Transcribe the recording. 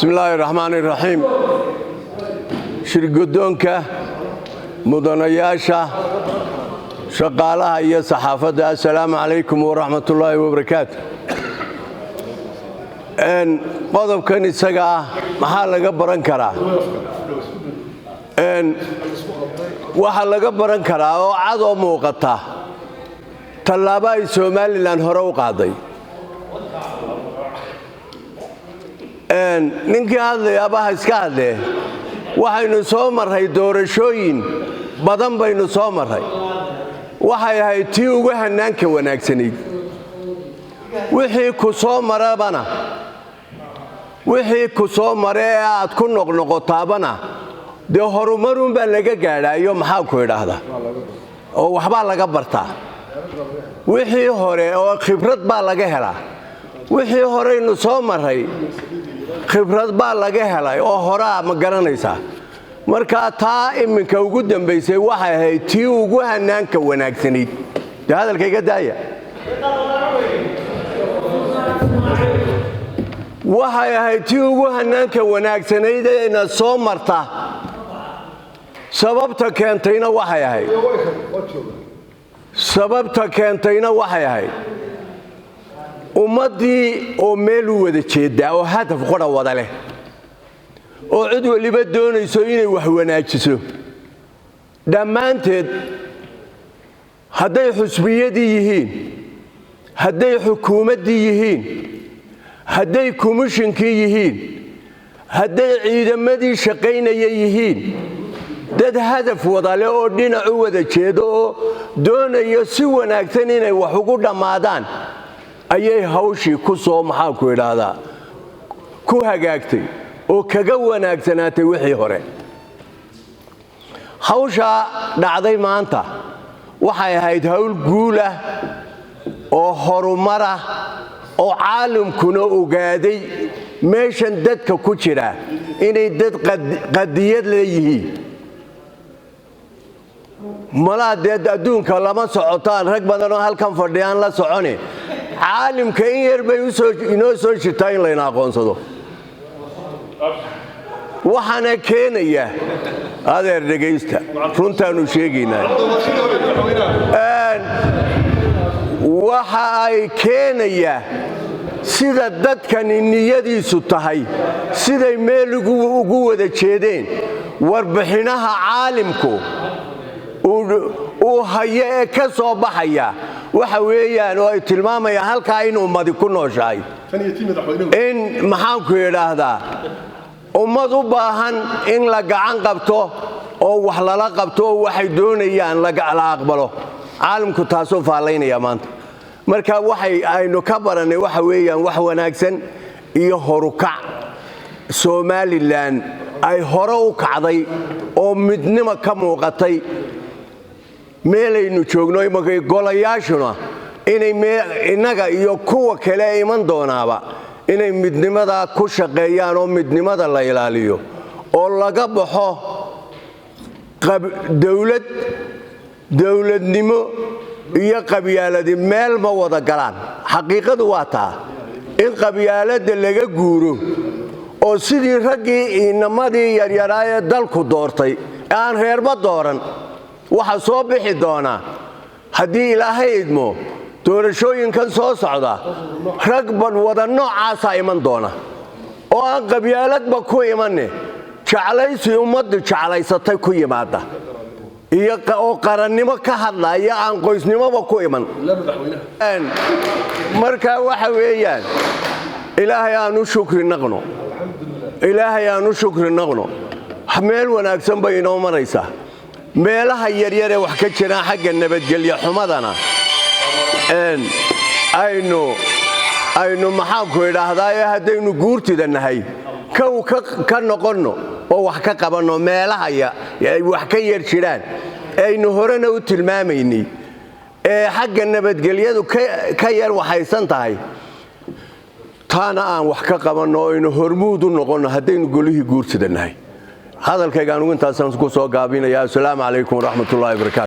بسم الله الرحمن الرحيم شرقدونك مدنياشا شقالها هي صحافة السلام عليكم ورحمة الله وبركاته ان قضب كان يسقى محل قبران كرا ان وحل قبران كرا وعضو موقتا طلابا الصومالي لان هرو قاضي ninkii hadlayaaba iska hadlee waxaynu soo maray doorashooyin badan baynu soo maray waxay ahayd tii ugu hanaanka wanaagsanayd wixii ku soo marabana wixii ku soo maray aad ku noqnoqotaabana de horumarun baa laga gaadhayo maxaa ku idhaahdaa oo waxba laga bartaa wixii hore oo khibrad baa laga helaa wixii horeynu soo maray khibrad baa laga helay oo horaa ma garanaysaa marka taa iminka ugu dambeysay waxay ahayd tii ugu hanaanka wanaagsanayd hadalkayga daaya waxay ahayd tii ugu hanaanka wanaagsanayd ee soo marta sababta keentayna waxay ahayd ummadii oo meel u wada jeeda oo hadaf qora wada leh oo cid waliba doonayso inay wax wanaajiso dhamaanteed haday xusbiyadii yihiin haday xukuumadii yihiin haday komishinkii yihiin haday ciidamadii shaqaynayay yihiin dad hadaf wada leh oo dhinac u wada jeedo oo doonayo si wanaagsan inay wax ugu dhamaadaan ayay hawshii ku soo maxaa ku idhaahdaa ku hagaagtay oo kaga wanaagsanaatay wixii hore hawsha dhacday maanta waxay ahayd hawl guul ah oo horumar ah oo caalamkuna ogaaday meeshan dadka ku jira inay dad qadiyad leeyihiin malaadeed adduunka lama socotaan rag badan oo halkan fadhiyaan la socone caalamka in yar bay inoo soo jirtaa in layna aqoonsado waxaana keenaya adeer dhegaysta runtaanu sheegaynaa waxa ay keenaya sida dadkani niyadiisu tahay siday meel ugu wada jeedeen warbixinaha caalamku uu hayo ee ka soo baxaya waxa weeyaan oo ay tilmaamayaan halka in ummadi ku nooshahay in maxaan ku yiraahdaa ummad u baahan in la gacan qabto oo wax lala qabto oo waxay doonayaan la aqbalo caalamku taasoo faalaynaya maanta marka waxay aynu ka baranay waxa weeyaan wax wanaagsan iyo horukac Somaliland ay hore u kacday oo midnimo ka muuqatay meelaynu joogno imagay golayaashuna inay inaga iyo kuwa kale iman doonaaba inay midnimada ku shaqeeyaan oo midnimada la ilaaliyo oo laga baxo dawladnimo iyo qabyaaladi meel ma wada galaan xaqiiqadu waa taa in qabyaalada laga guuro oo sidii raggii inamadii yaryaraa ee dalku doortay aan reerba dooran waxa soo bixi doona hadii ilaahay idmo doorashooyinkan soo socda rag bad wada noocaas ay iman doona oo aan qabyaaladba ku imanne jaclaysi ummaddu jaclaysatay ku yimaada iyo oo qarannimo ka hadlaya aan qoysnimoba ku iman marka waxa weeyaan ilaahay aanu shukri naqno meel wanaagsan bay inoo maraysaa meelaha yaryar ee wax ka jiraan xagga nabadgelyo xumadana aynu maxaa ku idhaahdaa haddaynu guurtida nahay ka noqonno oo wax ka qabanno meelaha wax ka yar jiraan aynu horena u tilmaamaynay ee xagga nabadgelyadu ka yar waxaysan tahay taana aan wax ka qabanno oo aynu hormuud u noqonno haddaynu golihii guurtida nahay هذا الكلام أنت أصلاً كوسو قابين يا السلام عليكم ورحمة الله وبركاته.